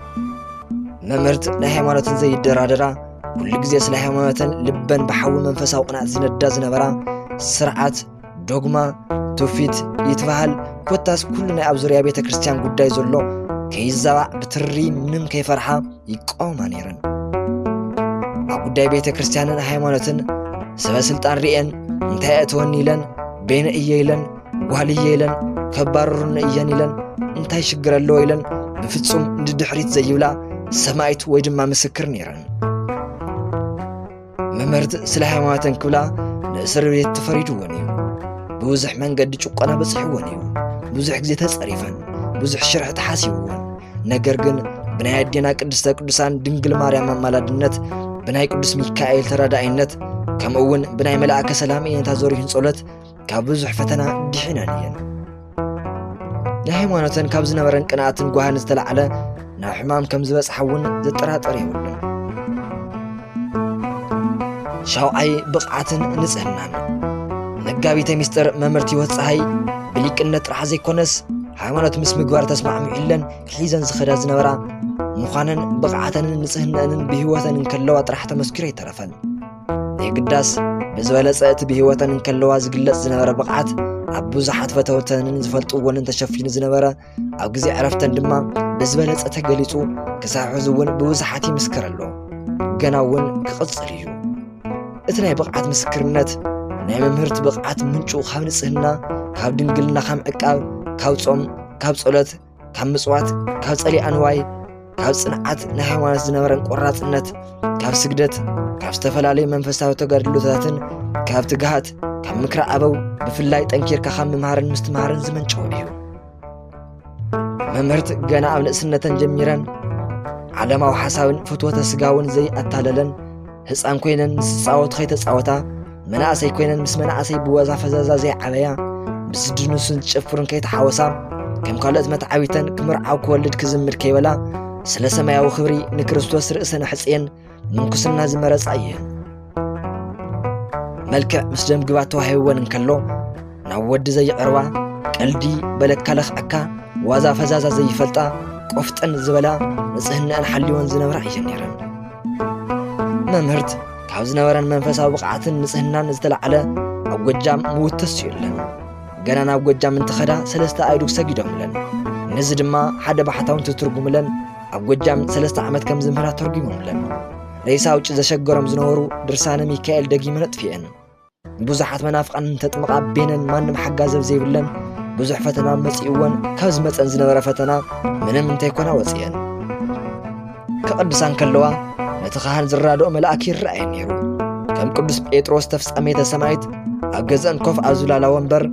መምህርት ናይ ሃይማኖትን ዘይደራደራ ኩሉ ግዜ ስለ ሃይማኖትን ልበን ብሓዊ መንፈሳዊ ቅንዓት ዝነዳ ዝነበራ ስርዓት ዶግማ ትውፊት ይትበሃል ኮታስ ኩሉ ናይ ኣብ ዙርያ ቤተ ክርስቲያን ጉዳይ ዘሎ ከይዛባዕ ብትሪ ምንም ከይፈርሓ ይቃወማ ነይረን። ኣብ ጉዳይ ቤተ ክርስቲያንን ሃይማኖትን ሰበስልጣን ርአን እንታይ እትወኒ ኢለን ቤነ እየ ኢለን ጓልየ ኢለን ከባርሩን እየን ኢለን እንታይ ሽግር ኣለዎ ኢለን ብፍጹም ንድሕሪት ዘይብላ ሰማይት ወይ ድማ ምስክር ነይረን። መምህርት ስለ ሃይማኖተን ክብላ ንእስር ቤት ተፈሪድዎን እዩ። ብብዙሕ መንገዲ ጭቆና በፅሕዎን እዩ። ብዙሕ ግዜ ተጸሪፈን ብዙሕ ሽርሕ ተሓሲብዎን። ነገር ግን ብናይ ኣዴና ቅድስተ ቅዱሳን ድንግል ማርያም ኣማላድነት ብናይ ቅዱስ ሚካኤል ተራዳኢነት ከምኡውን ብናይ መልኣከ ሰላም እየንታ ዘሪሁን ጸሎት ካብ ብዙሕ ፈተና ድሒነን እየን። ናይ ሃይማኖተን ካብ ዝነበረን ቅንዓትን ጓህን ዝተላዕለ ናብ ሕማም ከም ዝበፅሓውን ዘጠራጠር የብሉን። ሻውዓይ ብቕዓትን ንጽህናን። መጋቢተ ምስጢር መምህርቲ ህይወት ፀሃይ ብሊቅነት ጥራሕ ዘይኮነስ ሃይማኖት ምስ ምግባር ተስማዕሚዑለን ሒዘን ዝኸዳ ዝነበራ ምዃነን ብቕዓተንን ንጽህናንን ብህይወተን እንከለዋ ጥራሕ ተመስኪሮ ኣይተረፈን። የግዳስ ብዝበለፀ እቲ ብህይወተን እንከለዋ ዝግለጽ ዝነበረ ብቕዓት ኣብ ብዙሓት ፈተውተንን ዝፈልጥዎንን ተሸፊኑ ዝነበረ ኣብ ግዜ ዕረፍተን ድማ ብዝበለፀ ተገሊጹ ክሳብ ሕዚ እውን ብብዙሓት ይምስክር ኣሎ፣ ገና እውን ክቕጽል እዩ። እቲ ናይ ብቕዓት ምስክርነት ናይ መምህርቲ ብቕዓት ምንጩ ካብ ንጽህና ካብ ድንግልና ካብ ዕቃብ ካብ ጾም ካብ ጸሎት ካብ ምጽዋት ካብ ጸሊእ ኣንዋይ ካብ ጽንዓት ናይ ሃይማኖት ዝነበረን ቆራጽነት ካብ ስግደት ካብ ዝተፈላለዩ መንፈሳዊ ተጋድሎታትን ካብ ትግሃት ካብ ምክረ ኣበው ብፍላይ ጠንኪርካ ካብ ምምሃርን ምስትምሃርን ዝመንጨው እዩ። መምህርት ገና ኣብ ንእስነተን ጀሚረን ዓለማዊ ሓሳብን ፍትወተ ስጋውን ዘይኣታለለን ህፃን ኮይነን ንዝፃወቱ ከይተፃወታ መናእሰይ ኮይነን ምስ መናእሰይ ብወዛ ፈዛዛ ዘይዓበያ ብስድንሱን ዝጨፍሩን ከይተሓወሳ ከም ካልኦት መትዓቢተን ክምርዓው ክወልድ ክዝምድ ከይበላ ስለ ሰማያዊ ክብሪ ንክርስቶስ ርእሰን ሕፅየን ምንኩስና ዝመረፃ እየን። መልክዕ ምስ ደም ግባት ተዋሂብዎን እንከሎ ናብ ወዲ ዘይቀርባ ቀልዲ በለካለኽ ኣካ ዋዛ ፈዛዛ ዘይፈልጣ ቆፍጠን ዝበላ ንጽህናን ሓልዮን ዝነበራ እየን ነይረን። መምህርት ካብ ዝነበረን መንፈሳዊ ብቕዓትን ንጽህናን ዝተለዓለ ኣብ ጎጃም ምውተስ ይለን ገና ናብ ጎጃም እንትኸዳ 3 ኣይዱግ ሰጊዶምለን ነዚ ድማ ሓደ ባሕታውን ትትርጉምለን ኣብ ጎጃም 3 ዓመት ከም ዝምህራ ተርጉሞምለን ሬሳ ውጭ ዘሸገሮም ዝነበሩ ድርሳነ ሚካኤል ደጊመን ጥፊአን ብዙሓት መናፍቃን ተጥምቃ ቤነን ማንም ሓጋዘብ ዘይብለን ብዙሕ ፈተና መጺእወን ካብ ዝመፀን ዝነበረ ፈተና ምንም እንተይኮና ወፂአን ከቅዱሳን ከለዋ ነቲ ካህን ዝራድኦ መልአክ ይረአየን ነይሩ ከም ቅዱስ ጴጥሮስ ተፍጻሜተ ሰማይት ኣብ ገዛን ኮፍ ኣብ ዝላላ ወንበር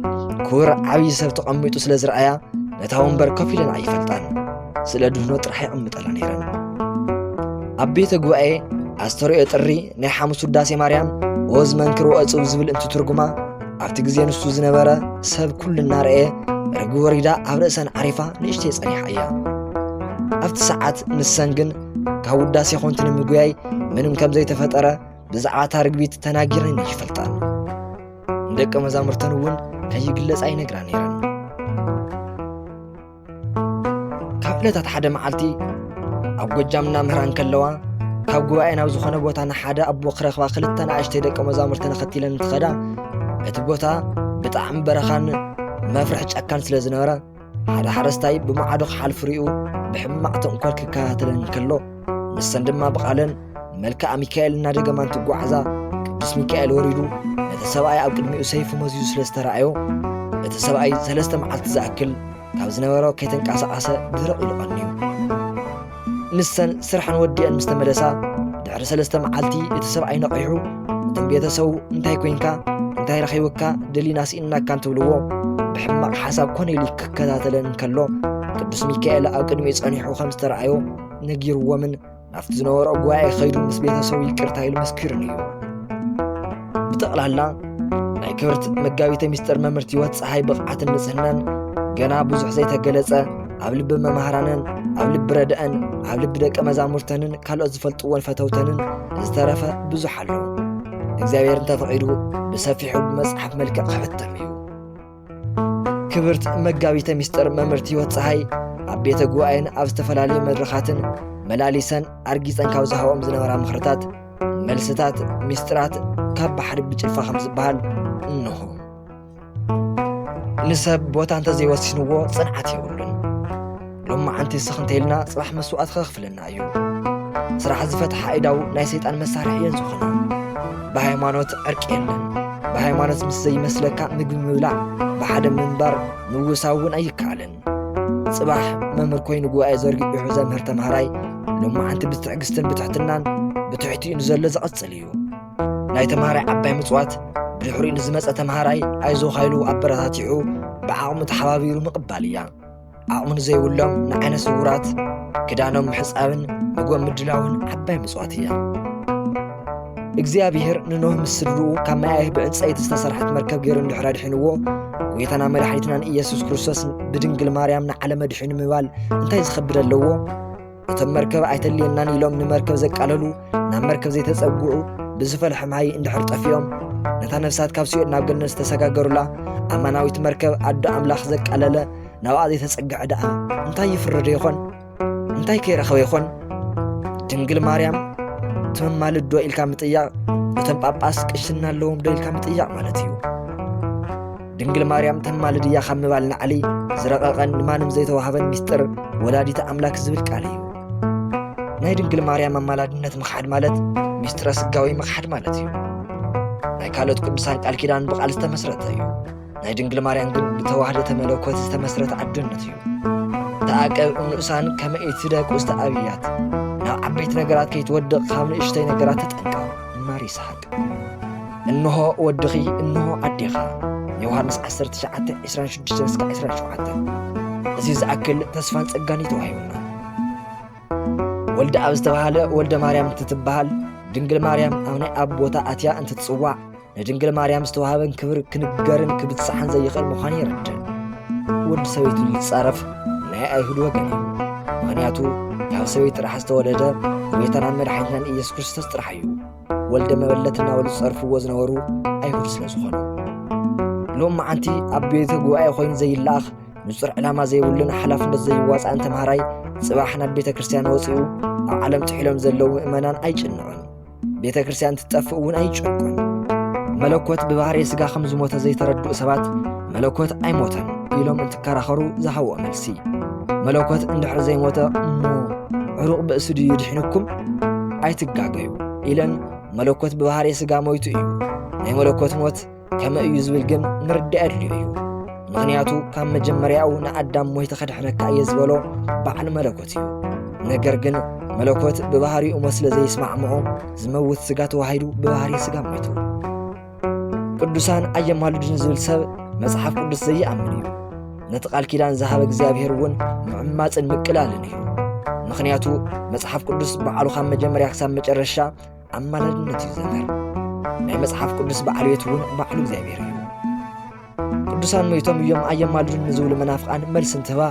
ክቡር ዓብይ ሰብ ተቐሚጡ ስለ ዝረአያ ነታ ወንበር ኮፍ ኢለን ኣይፈልጣን ስለ ድህኖ ጥራሕ ይቕምጠላ ነይረን ኣብ ቤተ ጉባኤ ኣስተርእዮ ጥሪ ናይ ሐሙስ ውዳሴ ማርያም ወዝ መንክሮ ኣጽው ዝብል እንትትርጉማ ኣብቲ ግዜ ንሱ ዝነበረ ሰብ ኩሉ እናርአየ ርግብ ወሪዳ ኣብ ርእሰን ዓሪፋ ንእሽተይ ጸኒሓ እያ ኣብቲ ሰዓት ንሰን ግን ካብ ውዳሴ ኾንቲ ንምጉያይ ምንም ከም ዘይተፈጠረ ብዛዕባ እታ ርግቢት ተናጊረን ይፈልጣን ደቀ መዛሙርተን እውን ከይግለጽ ኣይነግራ ነይረን ካብ ዕለታት ሓደ መዓልቲ ኣብ ጎጃምና ምህራን ከለዋ ካብ ጉባኤ ናብ ዝኾነ ቦታ ንሓደ ኣቦ ክረኽባ ክልተ ንኣሽተይ ደቀ መዛሙርተን ኸቲለን እንትኸዳ እቲ ቦታ ብጣዕሚ በረኻን መፍርሕ ጫካን ስለ ዝነበረ ሓደ ሓረስታይ ብማዕዶ ክሓልፍ ርኡ ብሕማቕ ተንኰል ክከታተለን ከሎ ንሰን ድማ ብቓለን መልክዓ ሚካኤል እናደገማ እንትጓዓዛ ቅዱስ ሚካኤል ወሪዱ ነቲ ሰብኣይ ኣብ ቅድሚኡ ሰይፉ መዚዙ ስለ ዝተረኣዮ እቲ ሰብኣይ 3 መዓልቲ ዝኣክል ካብ ዝነበሮ ከይተንቀሳቐሰ ድረቕ ኢሉ ቀኒዩ ንሰን ስራሕን ወዲአን ምስ ተመለሳ ድሕሪ 3 መዓልቲ እቲ ሰብኣይ ነቒሑ እቶም ቤተሰቡ እንታይ ኮይንካ እንታይ ረኺብካ ደሊና ሲእናካ እንትብልዎ ብሕማቕ ሓሳብ ኮነ ኢሉ ክከታተለን ከሎ ቅዱስ ሚካኤል ኣብ ቅድሚኡ ጸኒሑ ከም ዝተረኣዮ ነጊርዎምን ናብቲ ዝነበሮ ጉባኤ ኸይዱ ምስ ቤተሰቡ ይቅርታ ኢሉ መስኪሩን እዩ ብጠቕላላ ናይ ክብርቲ መጋቢተ ምስጢር መምህርቲ ህይወት ፀሓይ ብቕዓትን ንጽህናን ገና ብዙሕ ዘይተገለጸ ኣብ ልቢ መምሃራንን ኣብ ልቢ ረድአን ኣብ ልቢ ደቀ መዛሙርተንን ካልኦት ዝፈልጥዎን ፈተውተንን ዝተረፈ ብዙሕ ኣሎ እግዚአብሔር እንተፈቒዱ ብሰፊሑ ብመጽሓፍ መልክዕ ክሕተም እዩ ክብርት መጋቢተ ምስጢር መምህርቲ ህይወት ፀሓይ ኣብ ቤተ ጉባኤን ኣብ ዝተፈላለዩ መድረኻትን መላሊሰን ኣርጊፀን ካብ ዝሃቦም ዝነበራ ምኽርታት መልስታት ምስጢራት ካብ ባሕሪ ብጭልፋ ከም ዝበሃል እንሆ ንሰብ ቦታ እንተዘይወሲንዎ ጽንዓት የብሉን ሎማዓንቲ ስኽ እንተኢልና ጽባሕ መስዋዕት ከኽፍለና እዩ ስራሕ ዝፈትሐ ኢዳው ናይ ሰይጣን መሳርሒ እየን ዝኾና ብሃይማኖት ዕርቂ የለን ብሃይማኖት ምስ ዘይመስለካ ምግቢ ምብላዕ ብሓደ ምንባር ምውሳው እውን ኣይከኣልን ጽባሕ መምህር ኮይኑ ጉባኤ ዘርጊሑ ዘምህር ተምሃራይ ሎማዓንቲ ብትዕግስትን ብትሕትናን ብትሕቲኡ ንዘሎ ዝቐጽል እዩ ናይ ተምሃራይ ዓባይ ምጽዋት ብድሕሪኡ ንዝመጸ ተምሃራይ ኣይዞኻኢሉ ኣበረታቲዑ ብዓቕሙ ተሓባቢሩ ምቕባል እያ ዓቕሙ ንዘይብሎም ንዓይነ ስውራት ክዳኖም ምሕፃብን ምግቦም ምድላውን ዓባይ ምጽዋት እያ እግዚአብሔር ንኖህ ምስ ስድርኡ ካብ ማይ ብዕንፀይቲ ዝተሰርሐት መርከብ ገይሩ እንድሕር ኣድሒንዎ ጌታና መድሓኒትናን ኢየሱስ ክርስቶስ ብድንግል ማርያም ንዓለመ ድሒኑ ምባል እንታይ ዝኸብድ ኣለዎ እቶም መርከብ ኣይተልየናን ኢሎም ንመርከብ ዘቃለሉ ናብ መርከብ ዘይተጸጉዑ ብዝፈልሐ ማይ እንድሕር ጠፊኦም ነታ ነፍሳት ካብ ሲኦል ናብ ገነት ዝተሰጋገሩላ ኣማናዊት መርከብ ኣዶ ኣምላኽ ዘቃለለ ናብኣ ዘይተጸግዐ ደኣ እንታይ ይፍረዶ ይኾን እንታይ ከይረኸበ ይኾን ድንግል ማርያም ተማልድ ዶ ኢልካ ምጥያቕ እቶም ጳጳስ ቅሽና ኣለዎም ዶ ኢልካ ምጥያቕ ማለት እዩ ድንግል ማርያም ተማልድ እያ ካብ ምባል ንዓሊ ዝረቐቐን ንማንም ዘይተዋሃበን ምስጢር ወላዲተ ኣምላክ ዝብል ቃል እዩ ናይ ድንግል ማርያም ኣማላድነት ምኽሓድ ማለት ምስጢረ ስጋዊ ምኽሓድ ማለት እዩ ናይ ካልኦት ቅዱሳን ቃል ኪዳን ብቓል ዝተመስረተ እዩ ናይ ድንግል ማርያም ግን ብተዋህደተ መለኮት ዝተመስረተ ዓድነት እዩ ተኣቀብ ንኡሳን ከመ ኢትደቁ ዝተኣብያት ናብ ዓበይቲ ነገራት ከይትወድቕ ካብ ንእሽተይ ነገራት ተጠንቀቕ ማር ይስሐቅ እንሆ ወድኺ እንሆ ኣዴኻ ዮሐንስ 19:26-27 እዚ ዝኣክል ተስፋን ጸጋን ተዋሂቡና ወልደ ኣብ ዝተባሃለ ወልደ ማርያም እንትትበሃል ድንግል ማርያም ኣብ ናይ ኣብ ቦታ ኣትያ እንትትጽዋዕ ንድንግል ማርያም ዝተዋሃበን ክብር ክንገርን ክብፅሓን ዘይኽእል ምዃኑ የረድእ ወዲ ሰበይቱ ዝጻረፍ ናይ ኣይሁድ ወገን እዩ ምኽንያቱ ካብ ሰበይቲ ጥራሕ ዝተወለደ ጌታናን መድሓኒትናን ኢየሱስ ክርስቶስ ጥራሕ እዩ ወልደ መበለትና ወልደ ጸርፍዎ ዝነበሩ ኣይሁድ ስለ ዝኾኑ ሎም መዓንቲ ኣብ ቤተ ጉባኤ ኮይኑ ዘይላኣኽ ንጹር ዕላማ ዘይብሉን ሓላፍነት ዘይዋፅእን ተምሃራይ ጽባሕ ናብ ቤተ ክርስቲያን ወፂኡ ኣብ ዓለም ጥሒሎም ዘለዉ ምእመናን ኣይጭንዑን ቤተ ክርስቲያን ትጠፍእ እውን ኣይጨንቁን መለኮት ብባህሪ ስጋ ከም ዝሞተ ዘይተረድኡ ሰባት መለኮት ኣይሞተን ኢሎም እንትከራኸሩ ዝሃብዎ መልሲ መለኮት እንድሕር ዘይሞተ እሞ ዕሩቕ ብእሲ ድዩ ድሕንኩም ኣይትጋገዩ ኢለን መለኮት ብባህሪ ስጋ ሞይቱ እዩ ናይ መለኮት ሞት ከመ እዩ ዝብል ግን ምርዳእ ኣድልዩ እዩ ምክንያቱ ካብ መጀመርያው ንኣዳም ሞይተ ከድሕነካ እየ ዝበሎ በዓል መለኮት እዩ ነገር ግን መለኮት ብባህሪኡ መስለ ዘይስማዕምዖ ዝመውት ስጋ ተዋሂዱ ብባህሪ ስጋ ሞይቱ ቅዱሳን ኣየማልዱን ዝብል ሰብ መጽሓፍ ቅዱስ ዘይኣምን እዩ ነቲ ቃል ኪዳን ዝሃበ እግዚኣብሔር እውን ምዕማፅን ምቅላልን እዩ ምክንያቱ መጽሓፍ ቅዱስ በዓሉ ካብ መጀመርያ ክሳብ መጨረሻ ኣማላድነት እዩ ዘመር ናይ መጽሓፍ ቅዱስ በዓል ቤት እውን በዓሉ እግዚኣብሔር እዩ ቅዱሳን ሞይቶም እዮም ኣየማልዱን ንዝብሉ መናፍቃን መልሲ እንትህባ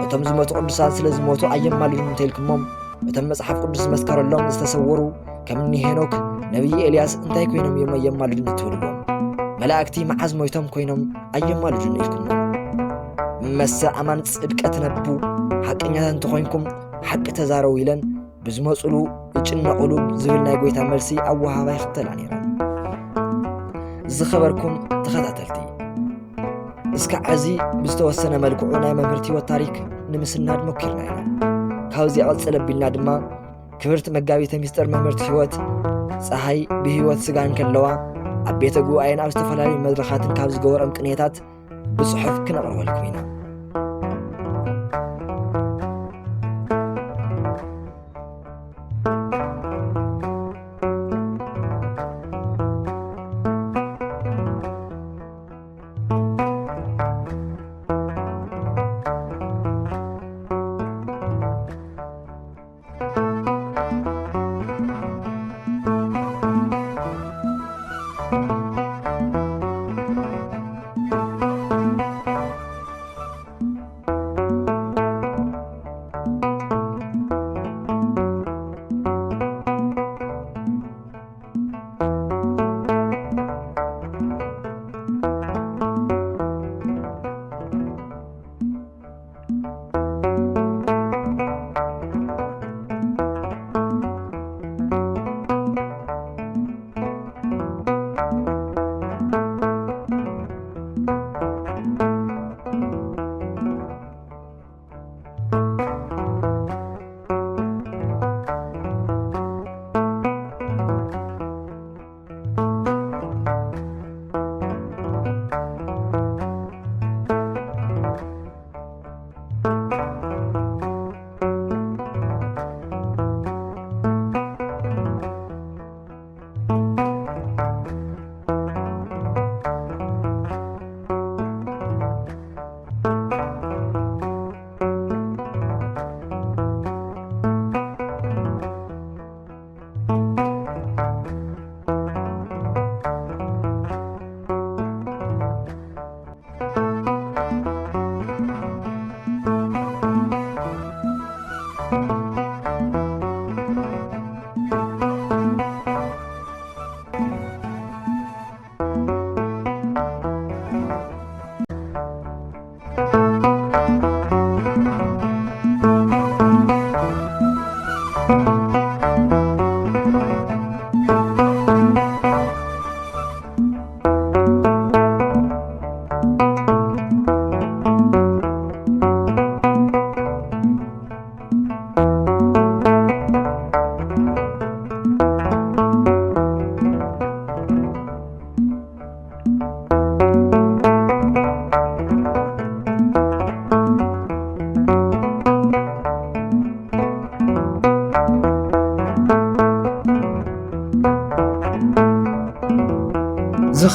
እቶም ዝሞቱ ቅዱሳን ስለ ዝሞቱ ኣየማልዱን እንተይልክሞም እቶም መጽሓፍ ቅዱስ መስከረሎም ዝተሰወሩ ከምኒ ሄኖክ ነቢይ ኤልያስ እንታይ ኮይኖም እዮም ኣየማልዱን እትብልዎም መላእክቲ መዓዝ ሞይቶም ኮይኖም ኣየማልዱን ኢልኩሞ መሰ ኣማን ጽድቀ ትነቡ ሓቀኛታት እንተኾይንኩም ሓቂ ተዛረቡ ኢለን ብዝመፁሉ ይጭነቑሉ ዝብል ናይ ጎይታ መልሲ ኣብ ወሃባ ይኽተላ ነይረን ዝኸበርኩም ተኸታተልቲ እስካዕ ሕዚ ብዝተወሰነ መልክዑ ናይ መምህርቲ ህይወት ታሪክ ንምስናድ ሞኪርና ኢና ካብዚ ቀፅል ኣቢልና ድማ ክብርቲ መጋቢተ ሚስጥር መምህርቲ ህይወት ፀሓይ ብህይወት ስጋን ከለዋ ኣብ ቤተ ጉባኤን ኣብ ዝተፈላለዩ መድረኻትን ካብ ዝገበሮም ቅኔታት ብጽሑፍ ክነቕርበልኩም ኢና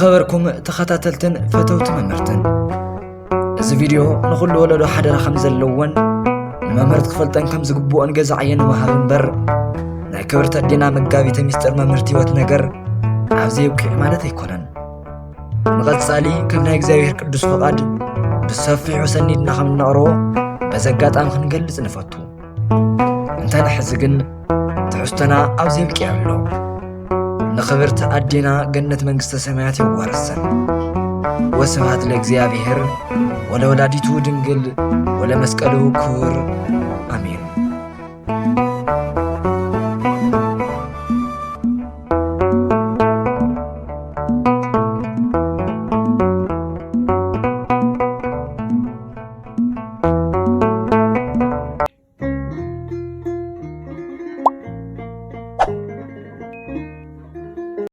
ዝኸበርኩም ተኸታተልትን ፈተውቲ መምህርትን እዚ ቪድዮ ንኹሉ ወለዶ ሓደራ ከም ዘለዎን ንመምህርት ክፈልጠን ከም ዝግብኦን ገዛዕየን ወሃብ እምበር ናይ ክብርቲ ኣዴና መጋቢተ ሚስጥር መምህርቲ ህይወት ነገር ኣብዚ ይብቅዕ ማለት ኣይኮነን ንቐጻሊ ከም ናይ እግዚኣብሔር ቅዱስ ፈቓድ ብሰፊሑ ሰኒድና ከም ነቕርቦ በዚ ኣጋጣሚ ክንገልጽ ንፈቱ እንተንሕዚ ግን ትሕዝቶና ኣብዚ ይብቅዕ ኣሎ ንኽብርት አዴና ገነት መንግሥተ ሰማያት ይዋረሰን። ወስብሐት ለእግዚአብሔር ወለወላዲቱ ድንግል ወለመስቀሉ ክቡር አሜን።